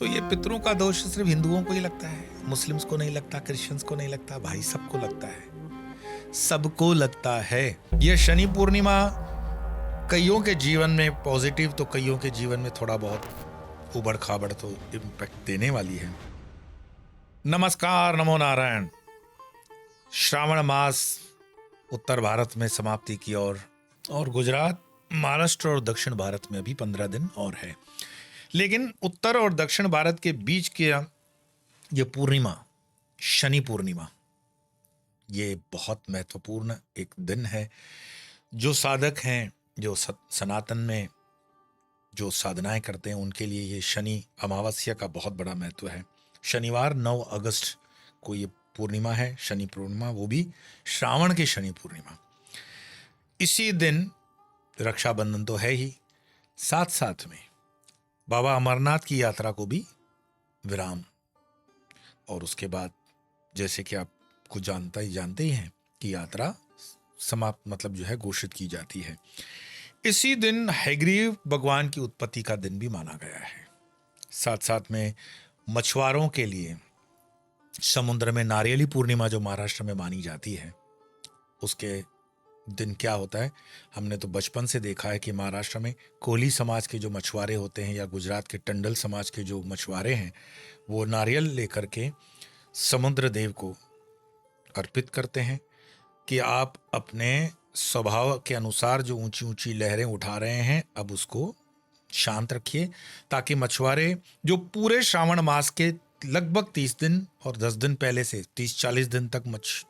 तो ये पितरों का दोष सिर्फ हिंदुओं को ही लगता है, मुस्लिम्स को नहीं लगता, क्रिश्चियंस को नहीं लगता, भाई सबको लगता है, सबको लगता है। ये शनि पूर्णिमा कईयों के जीवन में पॉजिटिव तो कईयों के जीवन में थोड़ा बहुत उबड़ खाबड़ तो इम्पैक्ट देने वाली है। नमस्कार, नमो नारायण। श्रावण मास उत्तर भारत में समाप्ति की ओर और गुजरात, महाराष्ट्र और दक्षिण भारत में अभी 15 दिन और है। लेकिन उत्तर और दक्षिण भारत के बीच के ये पूर्णिमा, शनि पूर्णिमा, ये बहुत महत्वपूर्ण एक दिन है। जो साधक हैं, जो सनातन में जो साधनाएं करते हैं, उनके लिए ये शनि अमावस्या का बहुत बड़ा महत्व है। शनिवार 9 अगस्त को ये पूर्णिमा है, शनि पूर्णिमा, वो भी श्रावण की शनि पूर्णिमा। इसी दिन रक्षाबंधन तो है ही, साथ साथ में बाबा अमरनाथ की यात्रा को भी विराम। और उसके बाद जैसे कि आप कुछ जानते ही हैं कि यात्रा समाप्त मतलब जो है घोषित की जाती है। इसी दिन हयग्रीव भगवान की उत्पत्ति का दिन भी माना गया है। साथ साथ में मछुआरों के लिए समुद्र में नारियली पूर्णिमा जो महाराष्ट्र में मानी जाती है, उसके दिन क्या होता है, हमने तो बचपन से देखा है कि महाराष्ट्र में कोली समाज के जो मछुआरे होते हैं या गुजरात के टंडल समाज के जो मछुआरे हैं, वो नारियल लेकर के समुद्र देव को अर्पित करते हैं कि आप अपने स्वभाव के अनुसार जो ऊंची ऊंची लहरें उठा रहे हैं, अब उसको शांत रखिए, ताकि मछुआरे जो पूरे श्रावण मास के लगभग 30 दिन और 10 दिन पहले से 30-40 दिन तक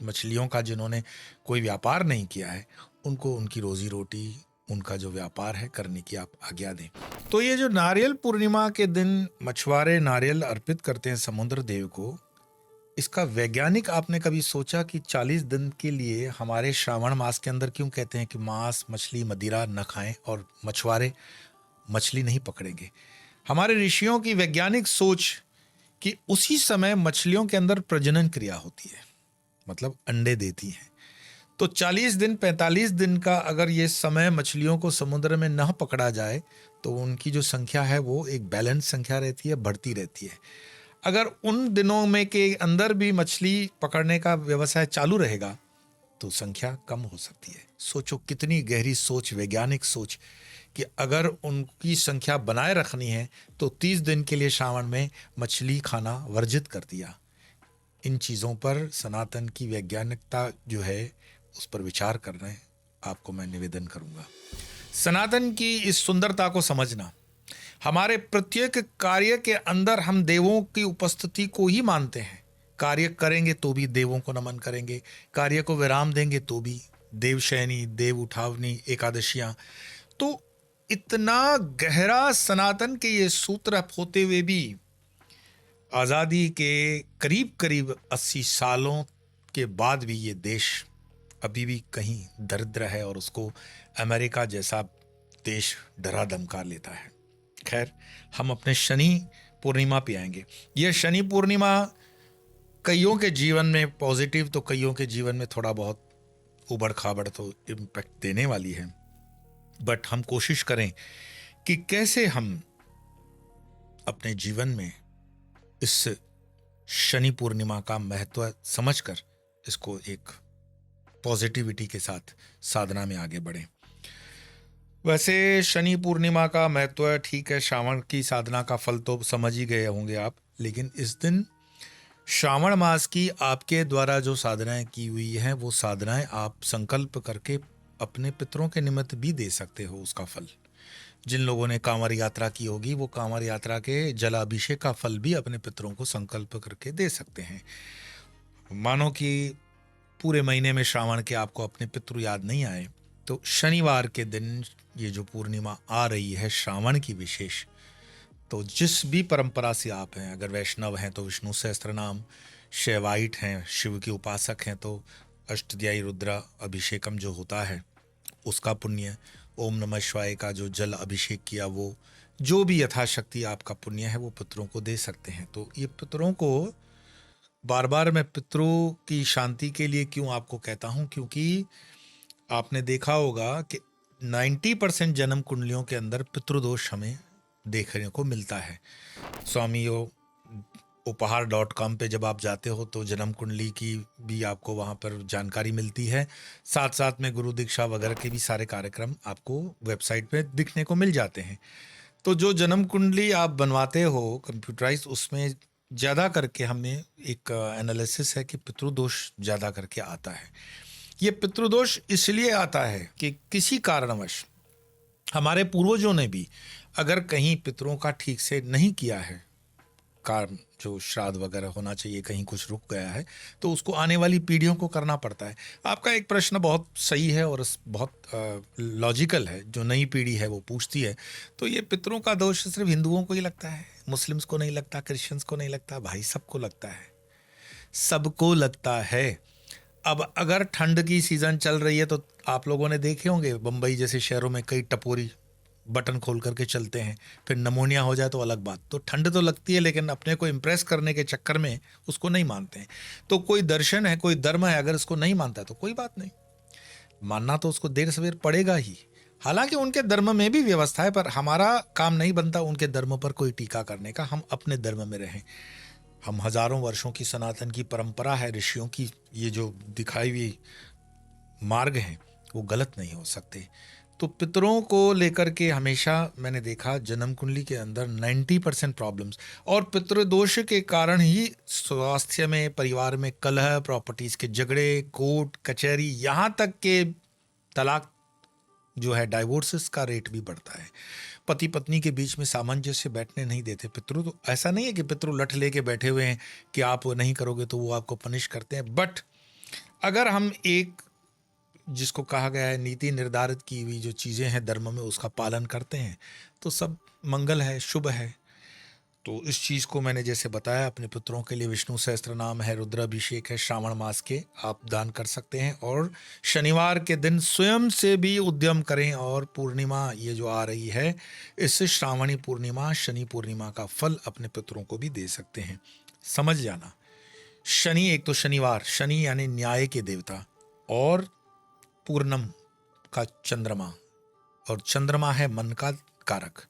मछलियों का जिन्होंने कोई व्यापार नहीं किया है, उनको उनकी रोजी रोटी, उनका जो व्यापार है, करने की आप आज्ञा दें। तो ये जो नारियल पूर्णिमा के दिन मछुआरे नारियल अर्पित करते हैं समुद्र देव को, इसका वैज्ञानिक आपने कभी सोचा कि 40 दिन के लिए हमारे श्रावण मास के अंदर क्यों कहते हैं कि मांस, मछली, मदिरा न खाएं और मछुआरे मछली नहीं पकड़ेंगे? हमारे ऋषियों की वैज्ञानिक सोच कि उसी समय मछलियों के अंदर प्रजनन क्रिया होती है, मतलब अंडे देती हैं। तो 40 दिन 45 दिन का अगर ये समय मछलियों को समुद्र में न पकड़ा जाए तो उनकी जो संख्या है वो एक बैलेंस संख्या रहती है, बढ़ती रहती है। अगर उन दिनों में के अंदर भी मछली पकड़ने का व्यवसाय चालू रहेगा तो संख्या कम हो सकती है। सोचो कितनी गहरी सोच, वैज्ञानिक सोच, कि अगर उनकी संख्या बनाए रखनी है तो 30 दिन के लिए श्रावण में मछली खाना वर्जित कर दिया। इन चीज़ों पर सनातन की वैज्ञानिकता जो है उस पर विचार करना है, आपको मैं निवेदन करूंगा। सनातन की इस सुंदरता को समझना, हमारे प्रत्येक कार्य के अंदर हम देवों की उपस्थिति को ही मानते हैं। कार्य करेंगे तो भी देवों को नमन करेंगे, कार्य को विराम देंगे तो भी देवशयनी, देव उठावनी, एकादशियां। तो इतना गहरा सनातन के ये सूत्र होते हुए भी आज़ादी के करीब करीब 80 सालों के बाद भी ये देश अभी भी कहीं दरिद्र है और उसको अमेरिका जैसा देश डरा धमका लेता है। खैर, हम अपने शनि पूर्णिमा पे आएंगे। यह शनि पूर्णिमा कईयों के जीवन में पॉजिटिव तो कईयों के जीवन में थोड़ा बहुत उबड़ खाबड़ तो इम्पैक्ट देने वाली है। बट हम कोशिश करें कि कैसे हम अपने जीवन में इस शनि पूर्णिमा का महत्व समझकर इसको एक पॉजिटिविटी के साथ साधना में आगे बढ़ें। वैसे शनि पूर्णिमा का महत्व ठीक है, श्रावण की साधना का फल तो समझ ही गए होंगे आप, लेकिन इस दिन श्रावण मास की आपके द्वारा जो साधनाएं की हुई हैं, वो साधनाएं आप संकल्प करके अपने पितरों के निमित्त भी दे सकते हो उसका फल। जिन लोगों ने कांवड़ यात्रा की होगी, वो कांवड़ यात्रा के जलाभिषेक का फल भी अपने पितरों को संकल्प करके दे सकते हैं। मानो कि पूरे महीने में श्रावण के आपको अपने पितृ याद नहीं आए, तो शनिवार के दिन ये जो पूर्णिमा आ रही है श्रावण की विशेष, तो जिस भी परंपरा से आप हैं, अगर वैष्णव हैं तो विष्णु सहस्त्र नाम, शैवाइट हैं, शिव के उपासक हैं तो अष्टध्यायी रुद्र अभिषेकम जो होता है उसका पुण्य, ओम नमः शिवाय का जो जल अभिषेक किया, वो जो भी यथाशक्ति आपका पुण्य है वो पितरों को दे सकते हैं। तो ये पितरों को बार बार मैं पितरों की शांति के लिए क्यों आपको कहता हूँ, क्योंकि आपने देखा होगा कि 90% जन्म कुंडलियों के अंदर पितृदोष हमें देखने को मिलता है। स्वामी उपहार.com पे जब आप जाते हो तो जन्म कुंडली की भी आपको वहाँ पर जानकारी मिलती है। साथ साथ में गुरु दीक्षा वगैरह के भी सारे कार्यक्रम आपको वेबसाइट पे दिखने को मिल जाते हैं। तो जो जन्म कुंडली आप बनवाते हो कंप्यूटराइज, उसमें ज़्यादा करके हमें एक एनालिसिस है कि पितृदोष ज़्यादा करके आता है। ये पितृदोष इसलिए आता है कि किसी कारणवश हमारे पूर्वजों ने भी अगर कहीं पितरों का ठीक से नहीं किया है, काम जो श्राद्ध वगैरह होना चाहिए कहीं कुछ रुक गया है, तो उसको आने वाली पीढ़ियों को करना पड़ता है। आपका एक प्रश्न बहुत सही है और बहुत लॉजिकल है, जो नई पीढ़ी है वो पूछती है। तो ये पितरों का दोष सिर्फ हिंदुओं को ही लगता है, मुस्लिम्स को नहीं लगता, क्रिश्चियंस को नहीं लगता, भाई सबको लगता है, सबको लगता है। अब अगर ठंड की सीज़न चल रही है तो आप लोगों ने देखे होंगे बम्बई जैसे शहरों में कई टपोरी बटन खोल करके चलते हैं, फिर नमोनिया हो जाए तो अलग बात। तो ठंड तो लगती है, लेकिन अपने को इम्प्रेस करने के चक्कर में उसको नहीं मानते हैं। तो कोई दर्शन है, कोई धर्म है, अगर इसको नहीं मानता तो कोई बात नहीं, मानना तो उसको देर सवेर पड़ेगा ही। हालांकि उनके धर्म में भी व्यवस्था है, पर हमारा काम नहीं बनता उनके धर्म पर कोई टीका करने का। हम अपने धर्म में रहें। हम हजारों वर्षों की सनातन की परंपरा है, ऋषियों की ये जो दिखाई हुई मार्ग हैं वो गलत नहीं हो सकते। तो पितरों को लेकर के हमेशा मैंने देखा जन्म कुंडली के अंदर 90% प्रॉब्लम्स, और पितृदोष के कारण ही स्वास्थ्य में, परिवार में कलह, प्रॉपर्टीज के झगड़े, कोर्ट कचहरी, यहाँ तक के तलाक जो है, डाइवोर्सेस का रेट भी बढ़ता है। पति पत्नी के बीच में सामंजस्य बैठने नहीं देते पितृ। तो ऐसा नहीं है कि पितृ लठ लेके बैठे हुए हैं कि आप नहीं करोगे तो वो आपको पनिश करते हैं, बट अगर हम एक जिसको कहा गया है नीति निर्धारित की हुई जो चीज़ें हैं धर्म में, उसका पालन करते हैं तो सब मंगल है, शुभ है। तो इस चीज़ को मैंने जैसे बताया, अपने पुत्रों के लिए विष्णु सहस्त्र नाम है, रुद्राभिषेक है, श्रावण मास के आप दान कर सकते हैं। और शनिवार के दिन स्वयं से भी उद्यम करें, और पूर्णिमा ये जो आ रही है, इससे श्रावणी पूर्णिमा, शनि पूर्णिमा का फल अपने पुत्रों को भी दे सकते हैं। समझ जाना, शनि एक तो शनिवार, शनि यानी न्याय के देवता, और पूर्णम का चंद्रमा, और चंद्रमा है मन का कारक।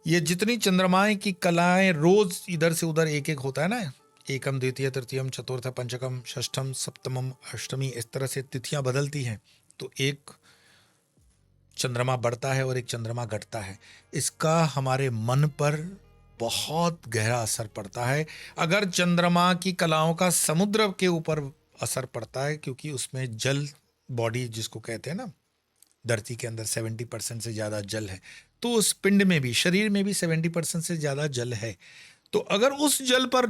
ये जितनी चंद्रमाएं की कलाएं रोज इधर से उधर एक एक होता है ना, एकम द्वितीय तृतीयम चतुर्थ पंचकम षष्ठम सप्तमम अष्टमी, इस तरह से तिथियां बदलती हैं, तो एक चंद्रमा बढ़ता है और एक चंद्रमा घटता है। इसका हमारे मन पर बहुत गहरा असर पड़ता है। अगर चंद्रमा की कलाओं का समुद्र के ऊपर असर पड़ता है, क्योंकि उसमें जल बॉडी जिसको कहते हैं ना, धरती के अंदर 70% से ज़्यादा जल है, तो उस पिंड में भी, शरीर में भी 70% से ज़्यादा जल है। तो अगर उस जल पर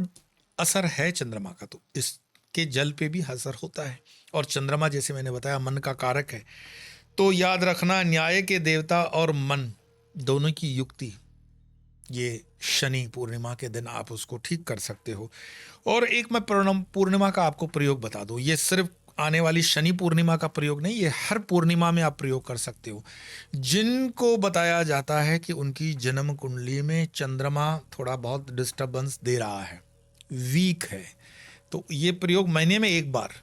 असर है चंद्रमा का, तो इसके जल पे भी असर होता है। और चंद्रमा जैसे मैंने बताया मन का कारक है, तो याद रखना, न्याय के देवता और मन दोनों की युक्ति, ये शनि पूर्णिमा के दिन आप उसको ठीक कर सकते हो। और एक मैं पूर्णिमा का आपको प्रयोग बता दूं, ये सिर्फ आने वाली शनि पूर्णिमा का प्रयोग नहीं, ये हर पूर्णिमा में आप प्रयोग कर सकते हो। जिनको बताया जाता है कि उनकी जन्म कुंडली में चंद्रमा थोड़ा बहुत डिस्टर्बेंस दे रहा है, वीक है, तो ये प्रयोग महीने में एक बार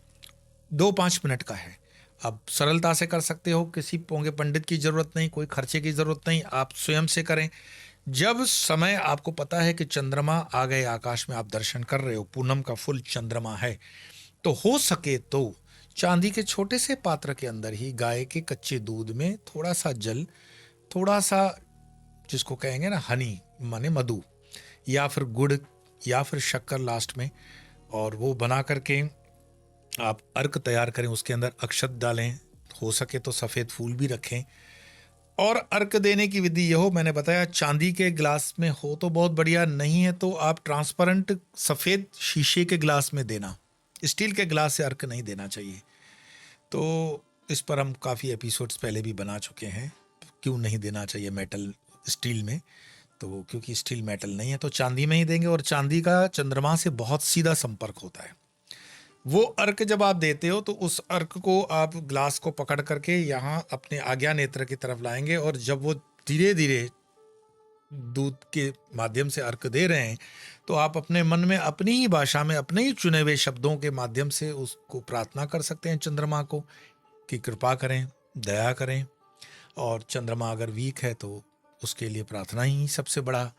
2-5 मिनट का है। आप सरलता से कर सकते हो, किसी पोंगे पंडित की ज़रूरत नहीं, कोई खर्चे की ज़रूरत नहीं, आप स्वयं से करें। जब समय आपको पता है कि चंद्रमा आ गए आकाश में, आप दर्शन कर रहे हो, पूनम का फुल चंद्रमा है, तो हो सके तो चांदी के छोटे से पात्र के अंदर ही गाय के कच्चे दूध में थोड़ा सा जल, थोड़ा सा जिसको कहेंगे ना हनी माने मधु, या फिर गुड़ या फिर शक्कर लास्ट में, और वो बना करके आप अर्क तैयार करें, उसके अंदर अक्षत डालें, हो सके तो सफ़ेद फूल भी रखें। और अर्क देने की विधि यह हो, मैंने बताया चांदी के ग्लास में हो तो बहुत बढ़िया, नहीं है तो आप ट्रांसपेरेंट सफ़ेद शीशे के ग्लास में देना, स्टील के ग्लास से अर्क नहीं देना चाहिए। तो इस पर हम काफ़ी एपिसोड्स पहले भी बना चुके हैं, क्यों नहीं देना चाहिए मेटल स्टील में, तो क्योंकि स्टील मेटल नहीं है तो चांदी में ही देंगे। और चांदी का चंद्रमा से बहुत सीधा संपर्क होता है। वो अर्क जब आप देते हो तो उस अर्क को आप ग्लास को पकड़ करके यहाँ अपने आज्ञा नेत्र की तरफ लाएंगे, और जब वो धीरे धीरे दूध के माध्यम से अर्क दे रहे हैं, तो आप अपने मन में अपनी ही भाषा में, अपने ही चुने हुए शब्दों के माध्यम से उसको प्रार्थना कर सकते हैं चंद्रमा को कि कृपा करें, दया करें। और चंद्रमा अगर वीक है तो उसके लिए प्रार्थना ही सबसे बड़ा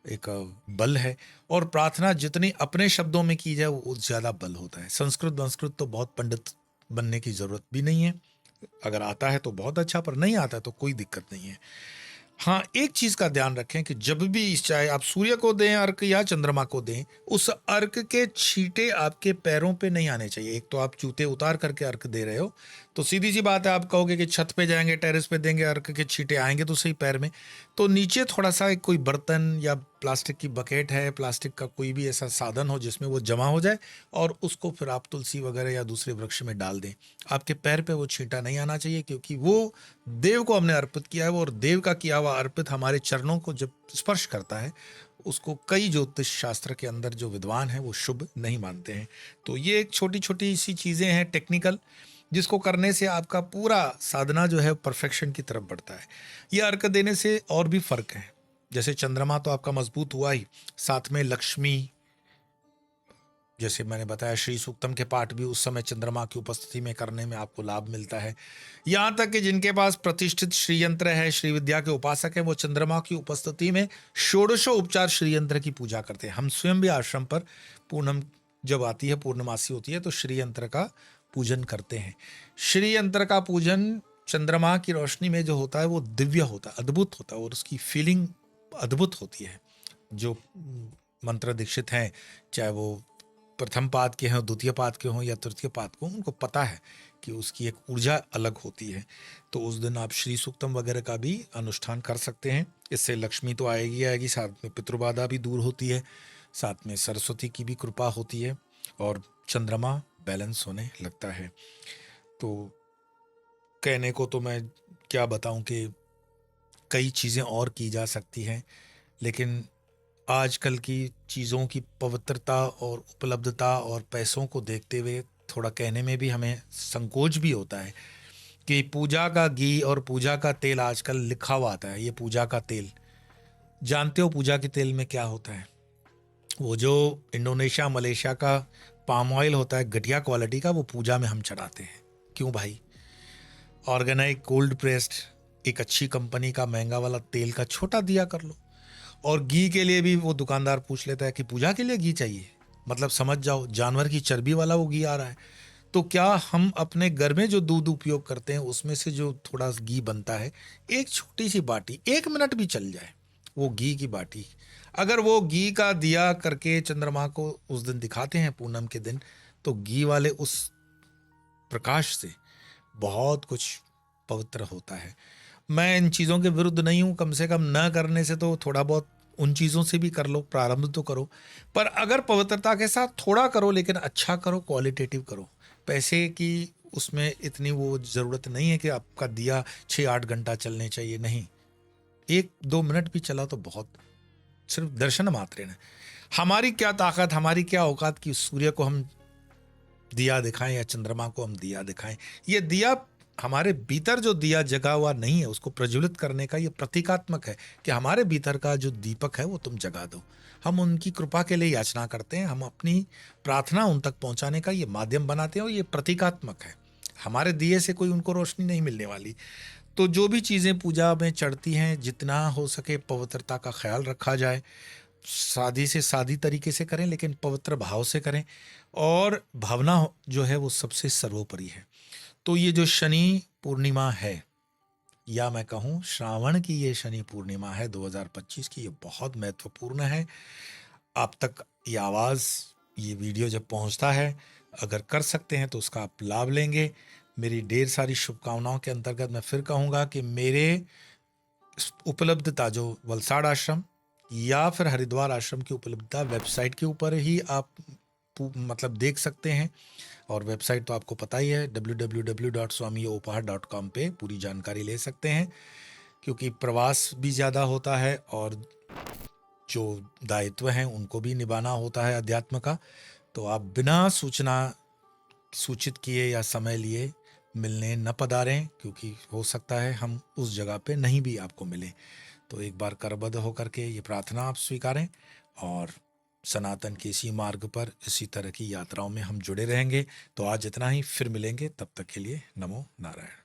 एक बल है। और प्रार्थना जितनी अपने शब्दों में की जाए वो ज़्यादा बल होता है। संस्कृत तो बहुत पंडित बनने की ज़रूरत भी नहीं है, अगर आता है तो बहुत अच्छा, पर नहीं आता तो कोई दिक्कत नहीं है। हाँ, एक चीज का ध्यान रखें कि जब भी चाहे आप सूर्य को दें अर्घ या चंद्रमा को दें, उस अर्घ के छींटे आपके पैरों पे नहीं आने चाहिए। एक तो आप जूते उतार करके अर्घ दे रहे हो, तो सीधी सी बात है, आप कहोगे कि छत पे जाएंगे, टेरेस पे देंगे, अर्घ के छींटे आएंगे तो सही पैर में। तो नीचे थोड़ा सा एक कोई बर्तन या प्लास्टिक की बकेट है, प्लास्टिक का कोई भी ऐसा साधन हो जिसमें वो जमा हो जाए, और उसको फिर आप तुलसी वगैरह या दूसरे वृक्ष में डाल दें। आपके पैर पे वो छींटा नहीं आना चाहिए, क्योंकि वो देव को हमने अर्पित किया है, और देव का किया हुआ अर्पित हमारे चरणों को जब स्पर्श करता है, उसको कई ज्योतिष शास्त्र के अंदर जो विद्वान हैं वो शुभ नहीं मानते हैं। तो ये एक छोटी छोटी सी चीज़ें हैं टेक्निकल, जिसको करने से आपका पूरा साधना जो है परफेक्शन की तरफ बढ़ता है। ये अर्घ देने से और भी फर्क है, जैसे चंद्रमा तो आपका मजबूत हुआ ही, साथ में लक्ष्मी, जैसे मैंने बताया श्री सूक्तम के पाठ भी उस समय चंद्रमा की उपस्थिति में करने में आपको लाभ मिलता है। यहाँ तक कि जिनके पास प्रतिष्ठित श्री यंत्र है, श्री विद्या के उपासक हैं, वो चंद्रमा की उपस्थिति में षोडशो उपचार श्री यंत्र की पूजा करते हैं। हम स्वयं भी आश्रम पर पूर्णम जब आती है, पूर्णमासी होती है, तो श्री यंत्र का पूजन करते हैं। श्री यंत्र का पूजन चंद्रमा की रोशनी में जो होता है वो दिव्य होता है, अद्भुत होता है, और उसकी फीलिंग अद्भुत होती है। जो मंत्र दीक्षित हैं, चाहे वो प्रथम पाद के हों, द्वितीय पाद के हों या तृतीय पाद के हों, उनको पता है कि उसकी एक ऊर्जा अलग होती है। तो उस दिन आप श्री सूक्तम वगैरह का भी अनुष्ठान कर सकते हैं। इससे लक्ष्मी तो आएगी आएगी, साथ में पितृबाधा भी दूर होती है, साथ में सरस्वती की भी कृपा होती है, और चंद्रमा बैलेंस होने लगता है। तो कहने को तो मैं क्या बताऊं कि कई चीज़ें और की जा सकती हैं, लेकिन आजकल की चीज़ों की पवित्रता और उपलब्धता और पैसों को देखते हुए थोड़ा कहने में भी हमें संकोच भी होता है कि पूजा का घी और पूजा का तेल आजकल लिखा हुआ आता है, ये पूजा का तेल। जानते हो पूजा के तेल में क्या होता है? वो जो इंडोनेशिया मलेशिया का पाम ऑयल होता है, घटिया क्वालिटी का, वो पूजा में हम चढ़ाते हैं। क्यों भाई? ऑर्गेनाइक कोल्ड प्रेस्ड एक अच्छी कंपनी का महंगा वाला तेल का छोटा दिया कर लो। और घी के लिए भी वो दुकानदार पूछ लेता है कि पूजा के लिए घी चाहिए, मतलब समझ जाओ जानवर की चर्बी वाला वो घी आ रहा है। तो क्या हम अपने घर में जो दूध उपयोग करते हैं उसमें से जो थोड़ा घी बनता है, एक छोटी सी बाटी, 1 मिनट भी चल जाए, वो घी की बाटी, अगर वो घी का दिया करके चंद्रमा को उस दिन दिखाते हैं पूनम के दिन, तो घी वाले उस प्रकाश से बहुत कुछ पवित्र होता है। मैं इन चीज़ों के विरुद्ध नहीं हूँ, कम से कम न करने से तो थोड़ा बहुत उन चीज़ों से भी कर लो, प्रारंभ तो करो। पर अगर पवित्रता के साथ थोड़ा करो, लेकिन अच्छा करो, क्वालिटेटिव करो। पैसे की उसमें इतनी वो ज़रूरत नहीं है कि आपका दिया 6-8 घंटा चलने चाहिए, नहीं, 1-2 मिनट भी चला तो बहुत, सिर्फ दर्शन मात्र है। हमारी क्या ताकत, हमारी क्या औकात कि सूर्य को हम दिया दिखाएं या चंद्रमा को हम दिया दिखाएं। ये दिया हमारे भीतर जो दिया जगा हुआ नहीं है उसको प्रज्वलित करने का ये प्रतीकात्मक है कि हमारे भीतर का जो दीपक है वो तुम जगा दो। हम उनकी कृपा के लिए याचना करते हैं, हम अपनी प्रार्थना उन तक पहुंचाने का ये माध्यम बनाते हैं, और ये प्रतीकात्मक है। हमारे दिए से कोई उनको रोशनी नहीं मिलने वाली। तो जो भी चीज़ें पूजा में चढ़ती हैं, जितना हो सके पवित्रता का ख्याल रखा जाए, सादी से सादी तरीके से करें, लेकिन पवित्र भाव से करें, और भावना जो है वो सबसे सर्वोपरि है। तो ये जो शनि पूर्णिमा है, या मैं कहूँ श्रावण की ये शनि पूर्णिमा है 2025 की, ये बहुत महत्वपूर्ण है। आप तक ये आवाज़, ये वीडियो जब पहुँचता है, अगर कर सकते हैं तो उसका आप लाभ लेंगे। मेरी ढेर सारी शुभकामनाओं के अंतर्गत मैं फिर कहूँगा कि मेरे उपलब्धता जो वलसाड़ आश्रम या फिर हरिद्वार आश्रम की उपलब्धता वेबसाइट के ऊपर ही आप मतलब देख सकते हैं। और वेबसाइट तो आपको पता ही है, www.swamiyopahar.com पे पूरी जानकारी ले सकते हैं, क्योंकि प्रवास भी ज़्यादा होता है और जो दायित्व हैं उनको भी निभाना होता है अध्यात्म का। तो आप बिना सूचित किए या समय लिए मिलने न पधारें, क्योंकि हो सकता है हम उस जगह पे नहीं भी आपको मिलें। तो एक बार करबद्ध होकर के ये प्रार्थना आप स्वीकारें, और सनातन के इसी मार्ग पर इसी तरह की यात्राओं में हम जुड़े रहेंगे। तो आज इतना ही, फिर मिलेंगे, तब तक के लिए नमो नारायण।